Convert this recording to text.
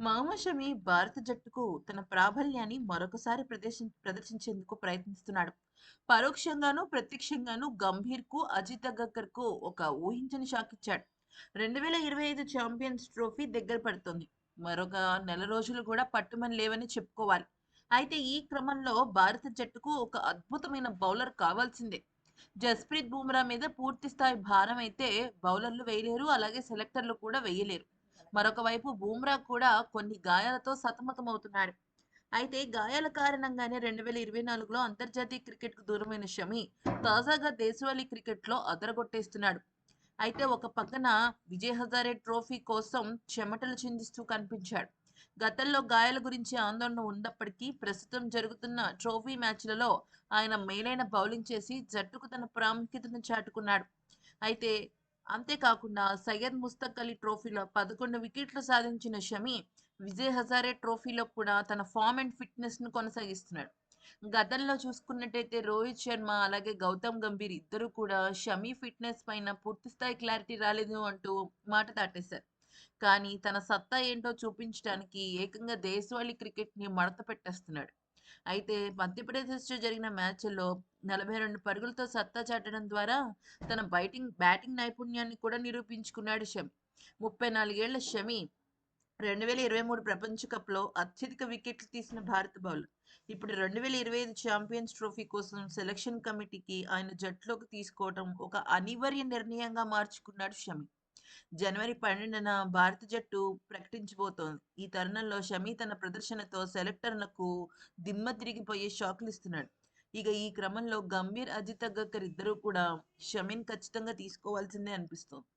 మహమ్మద్ షమి భారత జట్టుకు తన ప్రాబల్యాన్ని మరొకసారి ప్రదర్శించేందుకు ప్రయత్నిస్తున్నాడు. పరోక్షంగానూ, ప్రత్యక్షంగానూ గంభీర్‌కు, అజిత్ అగర్కర్‌కు ఒక ఊహించని షాక్ ఇచ్చాడు. 2025 ఛాంపియన్స్ ట్రోఫీ దగ్గర పడుతోంది. మరొక నెల రోజులు కూడా పట్టుమని లేవని చెప్పుకోవాలి. అయితే ఈ క్రమంలో భారత జట్టుకు ఒక అద్భుతమైన బౌలర్ కావాల్సిందే. జస్ప్రీత్ బుమ్రా మీద పూర్తి స్థాయి భారం అయితే బౌలర్లు వేయలేరు. అలాగే సెలెక్టర్లు కూడా వేయలేరు. మరొక వైపు బూమ్రా కూడా కొన్ని గాయాలతో సతమతమవుతున్నాడు. అయితే గాయాల కారణంగానే 2024లో అంతర్జాతీయ క్రికెట్‌కు దూరమైన షమి తాజాగా దేశవాళీ క్రికెట్‌లో అదరగొట్టేస్తున్నాడు. అయితే ఒక పక్కన విజయ్ హజారే ట్రోఫీ కోసం చెమటలు చిందిస్తూ కనిపించాడు. గతంలో గాయాల గురించి ఆందోళన ఉన్నప్పటికీ ప్రస్తుతం జరుగుతున్న ట్రోఫీ మ్యాచ్‌లలో ఆయన మేలైన బౌలింగ్ చేసి జట్టుకు తన ప్రాముఖ్యతను చాటుకున్నాడు. అయితే అంతేకాకుండా సయ్యద్ ముస్తక్ అలీ ట్రోఫీలో 11 వికెట్లు సాధించిన షమి విజయ్ హజారే ట్రోఫీలో కూడా తన ఫామ్ అండ్ ఫిట్‌నెస్‌ను కొనసాగిస్తున్నాడు. గతంలో చూసుకున్నట్టయితే రోహిత్ శర్మ అలాగే గౌతమ్ గంభీర్ ఇద్దరు కూడా షమి ఫిట్‌నెస్ పైన పూర్తిస్థాయి క్లారిటీ రాలేదు అంటూ మాట దాటేశారు. కానీ తన సత్తా ఏంటో చూపించడానికి ఏకంగా దేశవాళీ క్రికెట్‌ని మడత పెట్టేస్తున్నాడు. అయితే మధ్యప్రదేశ్‌తో జరిగిన మ్యాచ్‌లో 42 పరుగులతో సత్తా చాటడం ద్వారా తన బ్యాటింగ్ నైపుణ్యాన్ని కూడా నిరూపించుకున్నాడు షమి. 34 ఏళ్ల షమి 2023 ప్రపంచ కప్‌లో అత్యధిక వికెట్లు తీసిన భారత బౌలర్. ఇప్పుడు 2025 ఛాంపియన్స్ ట్రోఫీ కోసం సెలక్షన్ కమిటీకి ఆయన జట్టులోకి తీసుకోవడం ఒక అనివార్య నిర్ణయంగా మార్చుకున్నాడు షమి. జనవరి 12న భారత జట్టు ప్రకటించబోతోంది. ఈ తరుణంలో షమి తన ప్రదర్శనతో సెలెక్టర్లకు దిమ్మ తిరిగిపోయే షాకులిస్తున్నాడు. ఇక ఈ క్రమంలో గంభీర్, అజిత్ అగర్కర్ ఇద్దరూ కూడా షమిని ఖచ్చితంగా తీసుకోవాల్సిందే అనిపిస్తోంది.